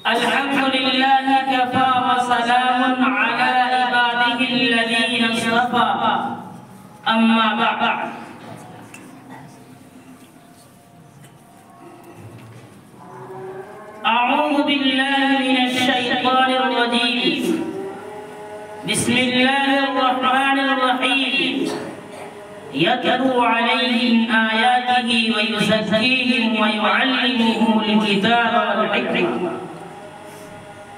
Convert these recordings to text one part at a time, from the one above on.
الحمد لله كفى وسلام على عباده الذين اصطفى أما بعد أعوذ بالله من الشيطان الرجيم بسم الله الرحمن الرحيم يتلو عليهم آياته ويزكيهم ويعلمهم الكتاب والحكمة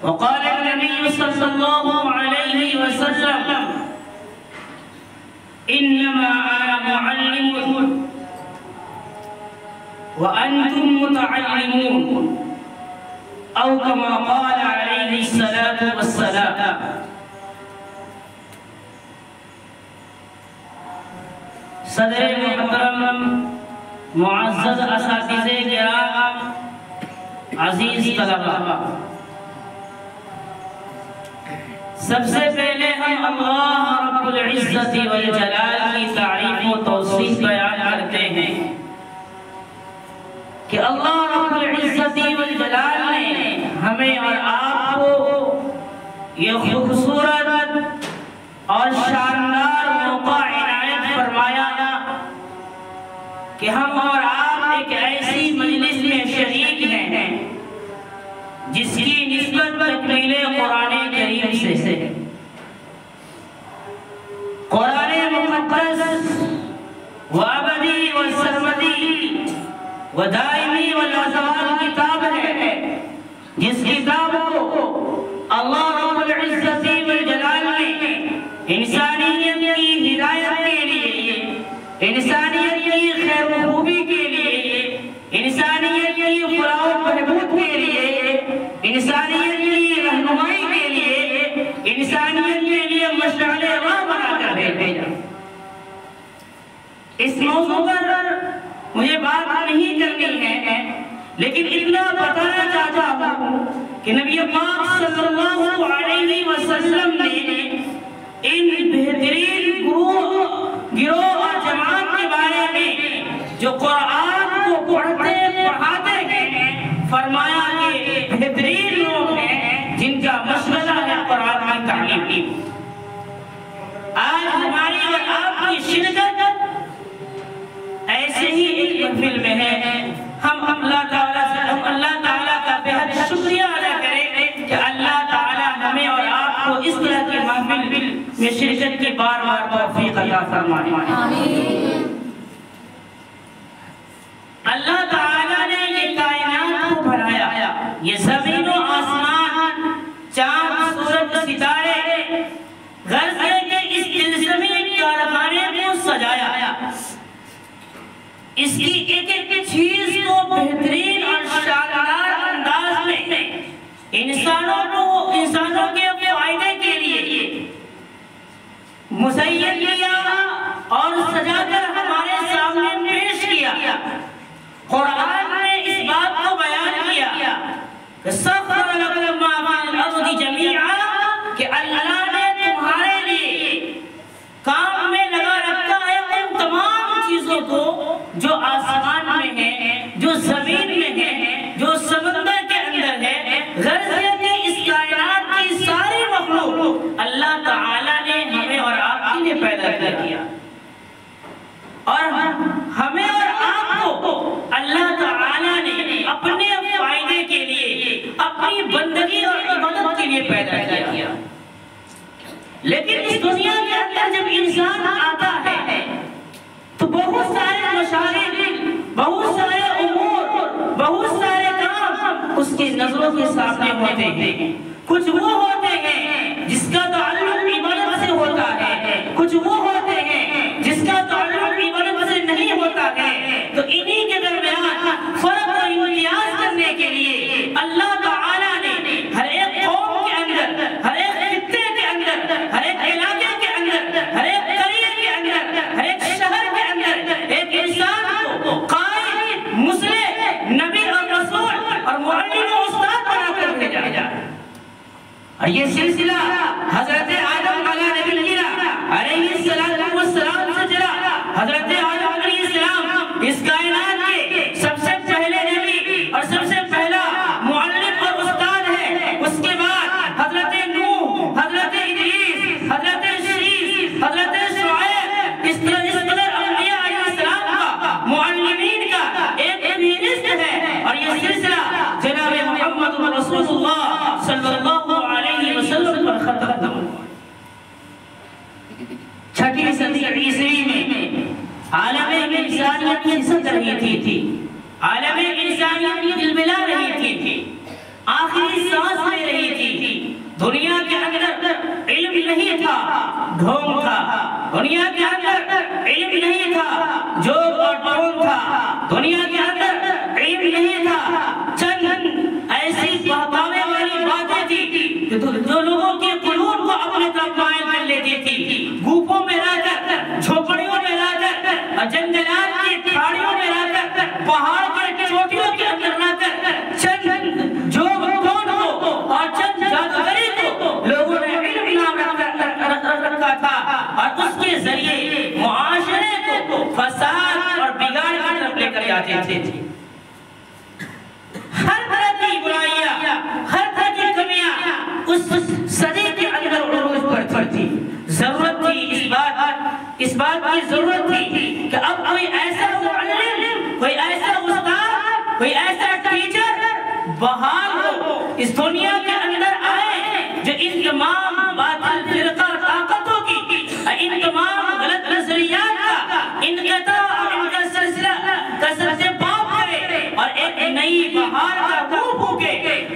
وقال النبي صلى الله عليه وسلم إنما أنا معلم وأنتم متعلمون أو كما قال عليه الصلاة والسلام. صدر محترم معزز اساتذہ کرام عزیز طلباء، سب سے پہلے ہم اللہ رب العزت والجلال کی تعریف و توصیف بیان کرتے ہیں کہ اللہ رب العزت والجلال نے ہمیں اور آپ کو یہ خوبصورت اور شاندار موقع عنایت فرمایا کہ ہم اور آپ ایک ایسی مجلس میں شریک ہیں جس کی نسبت تکمیل قرآن کریم سے قرآن مقدس و ابدی و سرمدی و دائمی و لازوال کتاب ہے، جس کتاب کو اللہ رب العزت والجلال نے انسانیت کی ہدایت کے لیے، انسانیت کی خیر و خوبی کے لیے، انسانیت کی فلاح و بہبود کے لیے، انسانیت کی رہنمائی کے لیے، انسانیت کے لیے مشعل راہ بنا کر بھیجا. اس موضوع پر مجھے بات نہیں کرنی ہے، لیکن اتنا بتانا چاہتا ہوں کہ نبی پاک صلی اللہ علیہ وسلم نے ان بہترین گروہ اور جماعت کے بارے میں جو قرآن کو پڑھاتے ہیں فرمایا کہ بہترین لوگ ہیں جن کا مشغلہ ہے قرآن کی تعلیم. آج ہماری اور آپ کی شرکت ایسے ہی ایک محفل میں ہے. ہم اللہ تعالیٰ کا بہت شکریہ ادا کریں کہ اللہ تعالیٰ ہمیں اور آپ کو اس طرح کی محفل میں شرکت کی بار بار توفیق عطا فرمائے. اللہ تعالیٰ نے یہ کائنات کو بنایا، یہ زمین و آسمان، چاند، سورج، ستارے، غرض ہے کہ اس انسانی کارخانے کو سجایا. اس کی ایک ایک چیز کو بہترین اور شاندار انداز میں انسانوں کے فائدے کے لیے مزین کیا اور سجا کر ہمارے سامنے پیش کیا. قرآن نے اس بات کو بیان کیا کہ سخر لکم ما فی الارض جمیعا، کہ اللہ نے تمہارے لیے کام میں لگا رکھا ہے ان تمام چیزوں کو جو آسمان میں ہے، جو زمین میں ہے، جو سمندر کے اندر ہے. غرض ہے کہ اس کائنات کی ساری مخلوق اللہ تعالیٰ نے ہمیں اور آپ کے لیے پیدا کیا، اور ہمیں اور آپ کو اللہ تعالیٰ نے اپنے فائدے کے لیے، اپنی بندگی اور عبادت کے لیے پیدا کیا. لیکن اس دنیا کے اندر جب انسان آتا ہے تو بہت سارے مشاغل، بہت سارے امور، بہت سارے کام اس کی نظروں کے سامنے ہوتے ہیں. کچھ وہ ہوتے ہیں جس کا تعلق عبادت سے ہوتا ہے، کچھ وہ ہوتے ہیں جس کا تعلق عبادت سے نہیں ہوتا ہے. تو انہی کے درمیان فرق و امتیاز کرنے کے لیے اللہ تعالیٰ نے ہر ایک قوم کے اندر، ہر ایک خطے کے اندر، ہر ایک علاقے کے اندر، ہر ایک قریے کے اندر، ہر ایک شہر کے اندر ایک انسان کو قائد، مصلح، نبی اور رسول اور معلم و استاد بنا کر بھیجا. اور یہ سلسلہ حضرت آدم علیہ السلام سے چلا. حضرت آدم علیہ السلام اس کائنات کے سب سے پہلے نبی اور سب سے پہلا معلم اور استاد ہے. کھسک رہی تھی، عالم انسانیت دلبلا رہی تھی، آخری سانس لے رہی تھی۔ دنیا کے اندر علم نہیں تھا، ڈھونگ تھا۔ دنیا کے اندر علم نہیں تھا، جوگ اور ڈھونگ تھا۔ دنیا کے اندر علم نہیں تھا، چند ایسی بہکاوے والی باتیں تھی جو لوگوں کے قلوب کو اپنے طرف مائل کر لیتی تھی۔ گوپوں میں رہ کر، جھوپڑیوں میں رہ کر، جنگلات کی کھاڑیوں میں رہ کر، پہاڑ کے چوٹیوں کے اندر رہ کر، چند جوگ ڈھونگ کو اور چند جادوگری کو لوگوں نے علم نام رکھا تھا، اور اس کے ذریعے معاشرے کو فساد اور بگاڑ کی طرف لے کر جاتے تھے۔ ہر طرح کی برائیاں، ہر طرح کی کمیاں اس صدی کے اندر عروج پر تھی۔ ضرورت تھی اس بات کی ضرورت تھی کہ اب کوئی ایسا معلم، کوئی ایسا استاد، کوئی ایسا ٹیچر بحال ہو، اس دنیا کے اندر آئے جو ان تمام باطل فرقہ طاقتوں کی، ان تمام غلط نظریات کا انقطاع اور ان کا سلسلہ کثرت سے پاپ کرے، اور ایک نئی بہار کا روح پھونکے،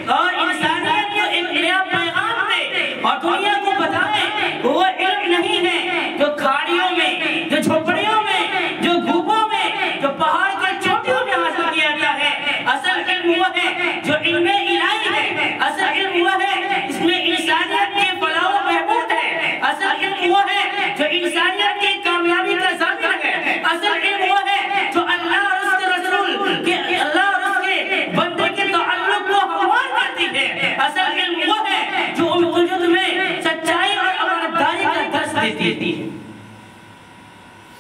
اور انسانیت کو ایک نیا پیغام دے، اور دنیا کو بتائے وہ علم نہیں ہے جو کھاڑیوں میں، جو جھوپڑیوں میں، جو گوبوں میں، جو پہاڑ کے چوٹیوں میں حاصل کیا گیا ہے۔ اصل علم وہ ہے جو علم الہی ہے، اصل علم وہ ہے اس میں انسانیت کے فلاح و بہبود ہے، اصل علم وہ ہے جو انسانیت کی کامیابی کا ضامن ہے، اصل علم وہ ہے جو اللہ اور اس کے رسول کے، اللہ اور اس کے بندے کے تعلق کو ہموار کرتی ہے، اصل علم وہ ہے جو وجود میں سچائی اور امانتداری کا درس دیتی ہے۔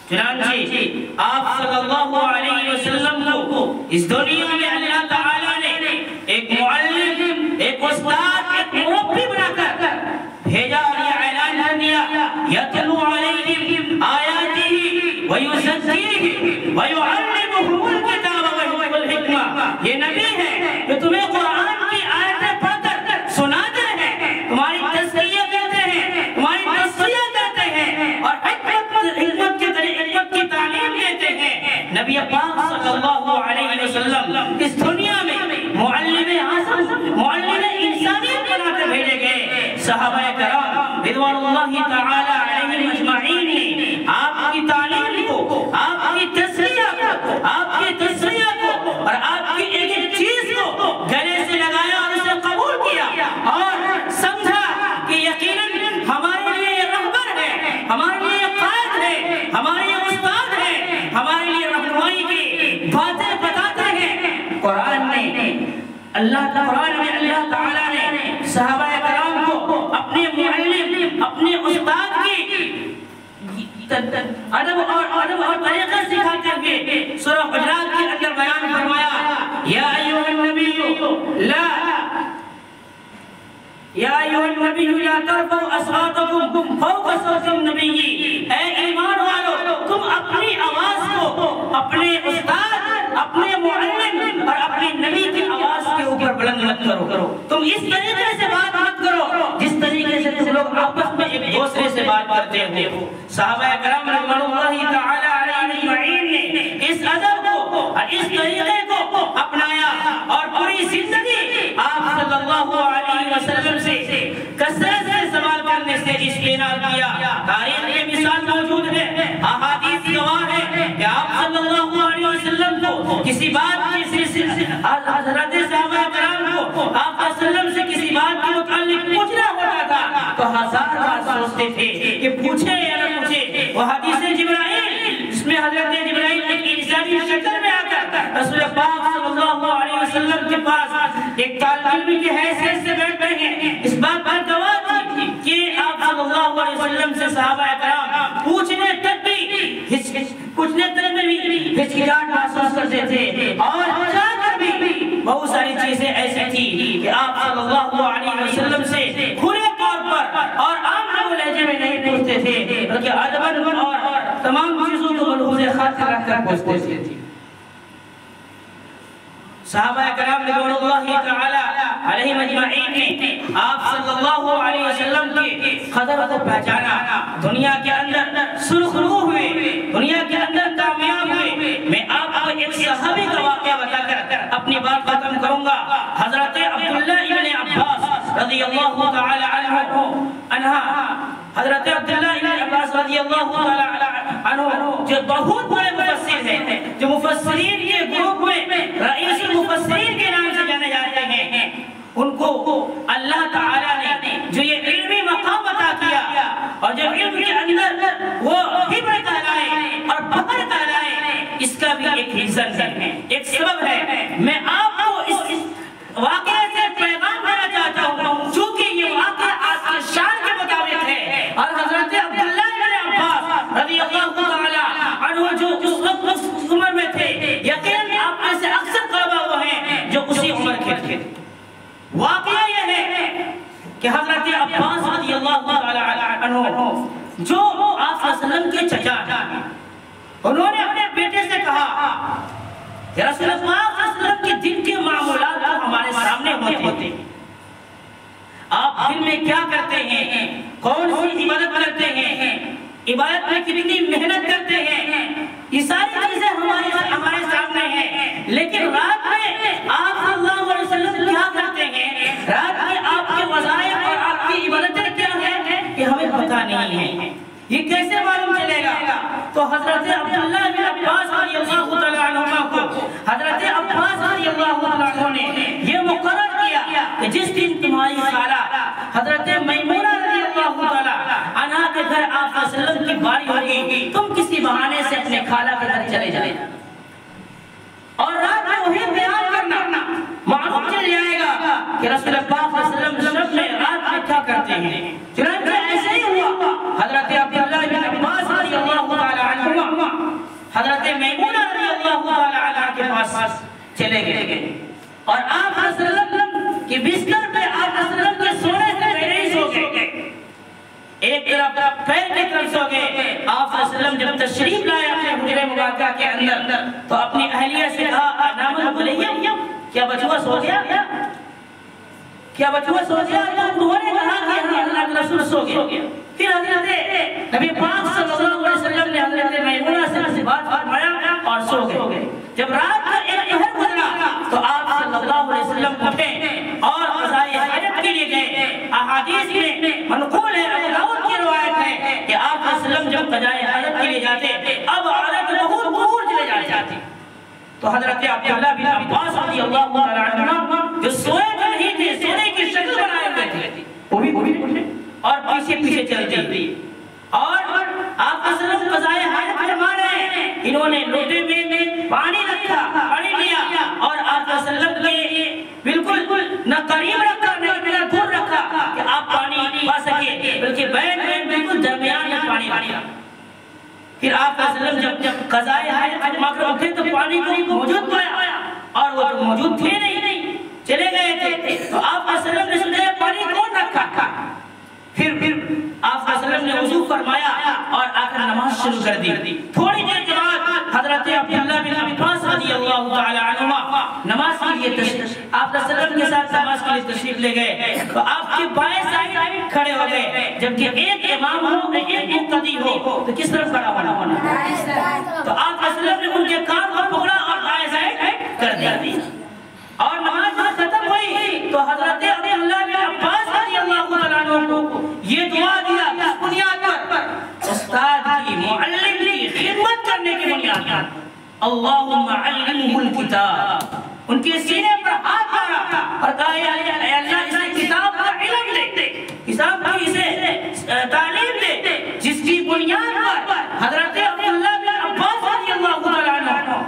چنانچہ آپ صلی اللہ علیہ وسلم کو اس دنیا میں اللہ تعالیٰ نے ایک معلم، ایک استاد، ایک مربی بنا کر بھیجا، اور یہ اعلان کر دیا، یتلو علیہم آیاتہ ویزکیہم ویعلمہم الکتاب والحکمہ۔ یہ نبی ہے جو تمہیں قرآن کی آیتیں پڑھ کر سناتے ہیں، تمہاری تزکیہ کرتے ہیں، تمہاری تصفیہ کرتے ہیں، اور حکمت کی تعلیم دیتے ہیں۔ نبی پاک صلی اللہ علیہ وسلم اس دنیا میں معلم اعظم، معلم انسانیت بنا کر بھیجے گئے۔ صحابہ کرام رضوان اللہ تعالی علیہم اجمعین نے آپ کی تعلیم کو، آپ کی تزکیہ کو، آپ کی تصفیہ کو، اور آپ کی ایک ایک چیز کو گلے سے لگایا اور اسے قبول کیا، اور سمجھا کہ یقیناً ہمارے لیے یہ رہبر ہے، ہمارے لیے قائد ہے، ہمارے لیے استاد ہے، ہمارے لیے رہنمائی کی باتیں بتاتے ہیں۔ قرآن میں اللہ تعالیٰ نے صحابہ کرام کو اپنے معلم، اپنے استاد کی ادب اور طریقہ سکھاتے ہوئے سورہ حجرات کے اندر بیان فرمایا، یا ایھا النبی لا ترفعوا اصواتکم فوق صوت النبی۔ اے ایمان والو، تم اپنی آواز کو اپنے استاد، اپنے معلم اور اپنے نبی کی آواز کے اوپر بلند مت کرو۔ تم اس طریقے سے بات مت کرو جس طریقے سے تم لوگ آپس میں ایک دوسرے سے بات کرتے ہو۔ صحابہ کرام رضوان اللہ تعالی علیہم اجمعین نے اس ادب کو اور اس طریقے کو اپنایا، اور پوری زندگی آپ صلی اللہ علیہ وسلم سے کثرت سے سوال کرنے سے اجتناب کیا۔ تاریخ میں مثال موجود ہے، احادیث گواہ ہے کہ آپ صلی اللہ علیہ وسلم کو کسی بات کی حضرت صحابہ کرام کو آپ صلی اللہ علیہ وسلم سے کسی بات کے متعلق پوچھنا ہوتا تھا تو ہزار بار سوچتے تھے کہ پوچھے یا نہ پوچھے۔ وہ حدیث جبرائیل، اس میں حضرت جبرائیل ایک انسانی شکل میں آ کر رسول پاک صلی اللہ علیہ وسلم کے پاس ایک طالب علم کی حیثیت سے بیٹھ رہے ہیں، اس بات پر گواہ تھی کہ آپ صلی اللہ علیہ وسلم سے صحابہ کرام پوچھنے تک بھی ہچکچاہٹ محسوس کرتے تھے، اور چاہ کر بھی بہت ساری چیزیں ایسی تھی کہ آپ صلی اللہ علیہ وسلم سے کھلے طور پر اور عام لہجے میں نہیں پوچھتے تھے، بلکہ ادب اور تمام چیزوں کو ملحوظ خاطر رکھ کر پوچھتے تھے۔ صحابہ کرام رضوان اللہ تعالی علیہم اجمعین نے آپ صلی اللہ علیہ وسلم کی قدر کو پہچانا، دنیا کے اندر سرخرو ہوئے، دنیا کے اندر کامیاب ہوئے۔ میں آپ کہوں گا حضرت عبداللہ ابن عباس رضی اللہ تعالی عنہ حضرت عبداللہ ابن عباس رضی اللہ تعالی عنہ جو بہت بڑے مفسر ہیں، جو مفسرین کے گروپ میں رئیس المفسرین کے نام سے جانے جاتے ہیں، ان کو اللہ تعالیٰ نے جو یہ علمی مقام عطا کیا اور جو علم کے اندر وہ حبر کہلائے اور بکر کہلائے، اس کا بھی ایک ریزن ہے، ایک سبب ہے۔ میں آپ کو اس واقعے سے پیغام دینا چاہتا ہوں، چونکہ یہ واقعہ آج کے شان کے مطابق ہے، اور حضرت عبداللہ بن عباس رضی اللہ تعالی عنہ جو اس وقت اس عمر میں تھے، یقین آپ میں سے اکثر طلبہ وہ ہیں جو اسی عمر کے تھے۔ واقعہ یہ ہے کہ حضرت عباس رضی اللہ تعالی عنہ جو آپ صلی اللہ علیہ وسلم کے چچا ہیں، انہوں نے اپنے بیٹے سے کہا کہ رسول اللہ صلی اللہ علیہ وسلم کے دن کے معمولات ہمارے سامنے ہوتے ہیں، آپ دن میں کیا کرتے ہیں، کون سی عبادت کرتے ہیں، عبادت میں کتنی محنت کرتے ہیں، یہ ساری چیزیں ہمارے سامنے ہیں، لیکن رات میں آپ صلی اللہ علیہ وسلم کیا کرتے ہیں، رات میں آپ کے وظائف اور آپ کی عبادتیں کیا ہیں، یہ ہمیں پتہ نہیں ہے، یہ کیسے معلوم چلے گا؟ تو حضرت عبداللہ بن عباس رضی اللہ تعالی عنہ کو حضرت عباس رضی اللہ تعالی عنہ نے یہ مقرر کیا کہ جس دن تمہاری خالہ حضرت میمونہ رضی اللہ تعالی عنہ کے گھر آپ صلی اللہ علیہ وسلم کی باری ہوگی، تم کسی بہانے سے اپنے خالہ کے گھر چلے جائیں اور رات میں وہی بیان کرنا، معلوم چل جائے گا کہ رسول اللہ صلی اللہ علیہ وسلم شب میں رات میں کیا کرتے ہیں۔ چنانچہ ایسے ہی ہوا، حضرت عبداللہ بن عباس رضی اللہ تعالی عنہ حضرت میمونہ رضی اللہ تعالی عنہ کے پاس چلے گئے اور آپ صلی اللہ علیہ وسلم کی بستر پہ آپ صلی اللہ علیہ وسلم کے سونے سے پہلے ہی سو گئے، ایک طرف پیر کی طرف سو گئے۔ آپ صلی اللہ علیہ وسلم جب تشریف لائے اپنے حجرے مبارکہ کے اندر تو اپنی اہلیہ سے کہا نام الغلیہ، کیا بچوا سو گیا؟ کیا بچوا سو گیا؟ تو انہوں نے کہا کہ اللہ کے رسول سو گیا۔ پھر حضرت نبی پاک صلی اللہ علیہ وسلم نے حضرت میمونہ سے بات فرمایا اور سو گئے۔ جب رات کا ایک پہر گزرا تو آپ صلی اللہ علیہ وسلم اٹھے اور قضائے حاجت کے لیے گئے۔ احادیث میں منقول ہے، ابو داؤد کی روایت ہے کہ آپ صلی اللہ علیہ وسلم جب قضائے حاجت کے لیے جاتے اب عورت بہت دور چلے جاتی، تو حضرت عبداللہ بن عباس رضی اللہ تعالی عنہ جو سوئے تو نہیں تھے، سونے کی شکل بنائے ہوئے تھے، وہ بھی اٹھے اور پیچھے چلتے اور آپ صلی اللہ علیہ وسلم قضائے حاجت فرما رہے ہیں، انہوں نے لوٹے میں پانی رکھا، پانی لیا اور آپ صلی اللہ علیہ وسلم کے بالکل نہ قریب رکھا نہ دور رکھا کہ آپ پانی پا سکے، بلکہ بیٹھ بالکل درمیان میں پانی رکھا۔ پھر آپ صلی اللہ علیہ وسلم جب قضائے حاجت فرما کر اٹھے تو پانی کو موجود پایا اور وہ تو موجود تھے نہیں، چلے گئے تھے، تو آپ صلی اللہ علیہ وسلم نے پانی کون رکھا؟ پھر آپ صلی اللہ علیہ وسلم نے وضو فرمایا اور آ کر نماز شروع کر دی۔ تھوڑی دیر کے بعد حضرت عبداللہ بن عباس رضی اللہ تعالی عنہ نماز کے لیے تشریف آپ صلی اللہ علیہ وسلم کے ساتھ نماز کے لیے تشریف لے گئے تو آپ کے بائیں سائڈ کھڑے ہو گئے، جبکہ ایک امام ہو ایک مقتدی ہو تو کس طرف کھڑا ہونا؟ تو آپ صلی اللہ علیہ وسلم نے ان کے کان کو پکڑا اور بائیں سائڈ کر دیا اور نماز ختم ہوئی تو حضرت عبداللہ بن عباس رضی اللہ تعالی عنہ کو یہ دعا دیا اس بنیاد پر استاد کی معلم کی خدمت کرنے کی بنیاد پر اللہم علمہ الکتاب، ان کے سینے پر ہاتھ مارا اور کہا اے اللہ اسے کتاب کا علم دے، کتاب کی اسے تعلیم دے، جس کی بنیاد پر حضرت عبداللہ بن عباس رضی اللہ تعالی عنہ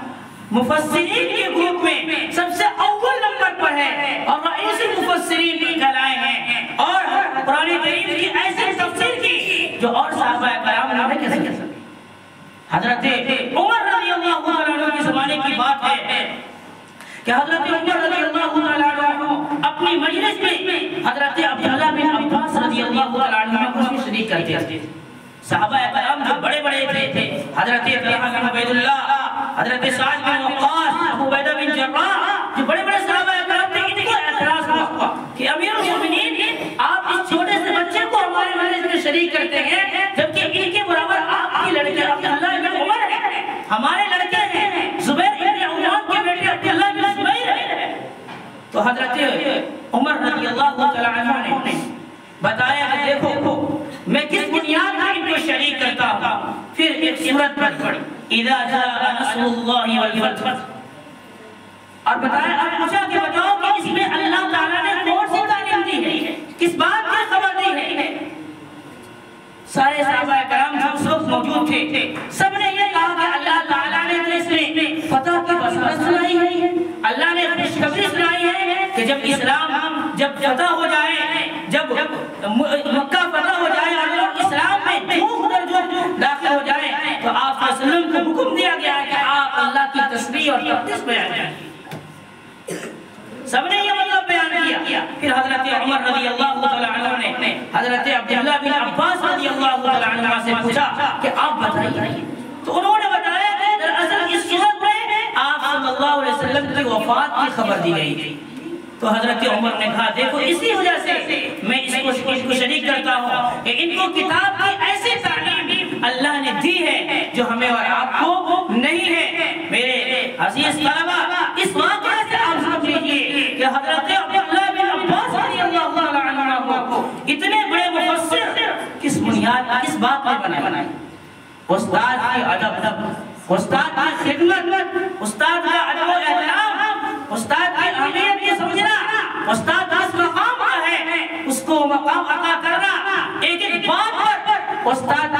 مفسرین کے گروپ میں سب سے اول نمبر پر ہے اور رئیس المفسرین بھی کہلائے ہیں اور قرآن کریم کی ایسی تفسیر کی جو اور صحابہ کرام نے کیسے کر سکتے۔ حضرت عمر رضی اللہ عنہ کے زمانے کی بات ہے کہ حضرت عمر رضی اللہ عنہ اپنی مجلس میں حضرت عبداللہ بن عباس رضی اللہ عنہ کو شریک کرتے تھے۔ صحابہ کرام جو بڑے بڑے تھے، حضرت طلحہ بن عبید اللہ، حضرت سعد بن وقاص، ابو عبیدہ بن جراح، جو بڑے بڑے صحابہ کرام تھے، ان کو اعتراض ہوا کہ امیر المومنین آپ اس چھوٹے سے بچے کو ہمارے مجلس میں شریک کرتے ہیں جبکہ ان کے برابر آپ کی لڑکے عبداللہ بن عمر ہیں، ہمارے لڑکے ہیں زبیر بن عوام کے بیٹے عبداللہ بن زبیر ہیں، تو حضرت عمر رضی اللہ تعالیٰ عنہ نے بتایا کہ دیکھو میں کس بنیاد پر ان کو شریک کرتا ہوں. پھر ایک سورت پڑھی اذا جاء نصر اللہ والفتح، اور بتایا اب پوچھا کہ بتاؤ کہ اس میں اللہ تعالیٰ نے کون سی تعلیم دی ہے، کس بات کی خبر دی ہے. سارے صحابہ کرام جو اس وقت موجود تھے سب نے یہ کہا کہ اللہ تعالیٰ نے تو اس میں فتح کی بشارت سنائی ہے، اللہ نے خوشخبری سنائی ہے کہ جب اسلام جب فتح ہو جائے، جب مکہ فتح ہو جائے اور لوگ اسلام میں جھوم کر جو داخل ہو جائے تو آپ صلی اللہ علیہ وسلم کو حکم دیا گیا ہے کہ آپ اللہ کی تسبیح اور تقدیس بیان کریں. سب نے یہ مطلب بیان کیا. پھر حضرت عمر رضی اللہ تعالیٰ عنہ نے حضرت عبداللہ بن عباس رضی اللہ تعالیٰ عنہ سے پوچھا کہ آپ بتائیے، تو انہوں نے بتایا کہ دراصل اس صورت میں آپ صلی اللہ علیہ وسلم کی وفات کی خبر دی گئی. تو حضرت عمر نے کہا دیکھو اسی وجہ سے میں اس کو شریک کرتا ہوں کہ ان کو کتاب کی ایسی تعلیم اللہ نے دی ہے جو ہمیں اور آپ کو نہیں ہے. میرے عزیز طلبہ، اس واقعے سے آپ سمجھ لیجئے کہ حضرت عبداللہ بن عباس رضی اللہ تعالیٰ عنہ کو اتنے بڑے مفسر کس بنیاد کس بات پر بنائے؟ استاد کی ادب، استاد کی خدمت، استاد کا ادب و احترام، استاد کی اہمیت کی سمجھنا، استاد جس مقام کا ہے اس کو مقام عطا کرنا، ایک ایک بات پر استاد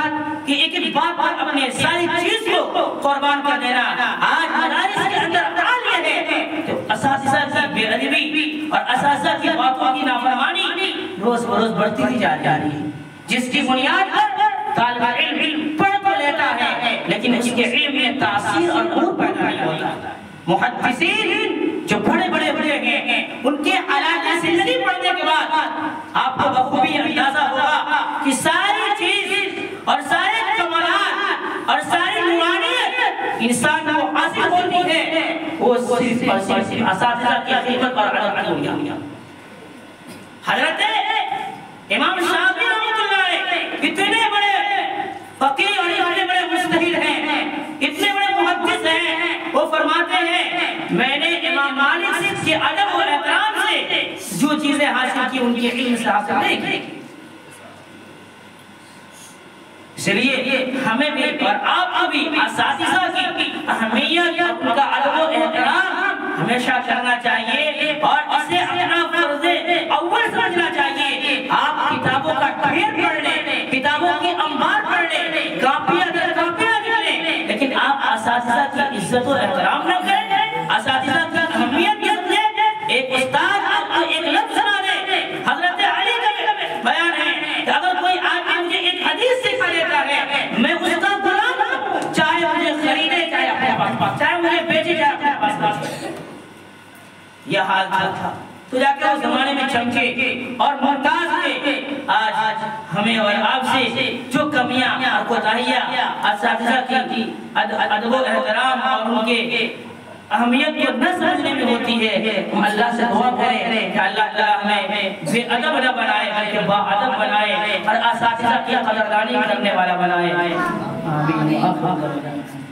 کی ایک ایک بات پر اپنے ساری چیز کو قربان کر دینا. آج مدارس کے اندر حال یہ ہے کہ اساتذہ کی بے ادبی اور اساتذہ کی باتوں کی نافرمانی روز بروز بڑھتی ہی جا رہی ہے، جس کی بنیاد پر طالب علم پڑھ تو لیتا ہے لیکن اس کے علم میں تاثیر اور نور پیدا نہیں ہوتا. محدثین جو بڑے ہیں ان کے حالات زندگی پڑھنے کے بعد آپ کو بخوبی اندازہ ہوگا کہ ساری چیز اور سارے کمالات اور ساری نورانیت انسان کو حاصل ہوتی ہے وہ صرف اور صرف اساتذہ کی خدمت اور ادب ہوگا. حضرت امام شافعی رحمۃ اللہ علیہ اتنے بڑے فقیہ اور اتنے بڑے مجتہد ہیں، اتنے بڑے محدث ہیں، وہ فرماتے ہیں میں نے امام مالک کے ادب و احترام سے جو چیزیں حاصل کی ان کے علم سے حاصل نہیں کی. اس لیے ہمیں بھی اور آپ کو بھی اساتذہ کی اہمیت اور ان کا ادب و احترام ہمیشہ کرنا چاہیے اور اسے اپنا فرض اول سمجھنا چاہیے. آپ کتابوں کا ڈھیر پڑھ لیں، کتابوں کی انبار پڑھ لیں، کاپیاں در کاپیاں لکھ لیں، لیکن آپ اساتذہ کی عزت و احترام نہ کریں، اساتذہ کی اہمیت نہ سمجھیں. ایک استاد آپ کو ایک لفظ سنا دے، حضرت علی کا بیان ہے کہ اگر کوئی آدمی مجھے ایک حدیث سکھا دیتا ہے میں اس کا غلام ہوں، چاہے مجھے خریدے چاہے اپنے پاس، چاہے مجھے بیچے چاہے اپنے پاس. یہ حال تھا تو جا کے اس زمانے میں چمکے اور ممتاز ہوئے. آج ہمیں اور آپ سے جو کمیاں اور کوتاہیاں اساتذہ کی ادب و احترام اور ان کے اہمیت کو نہ سمجھنے میں ہوتی ہے، ہم اللہ سے دعا کریں کہ اللہ تعالیٰ ہمیں بے ادب نہ بنائے بلکہ با ادب بنائے اور اساتذہ کی قدردانی کرنے والا بنائے. آمین.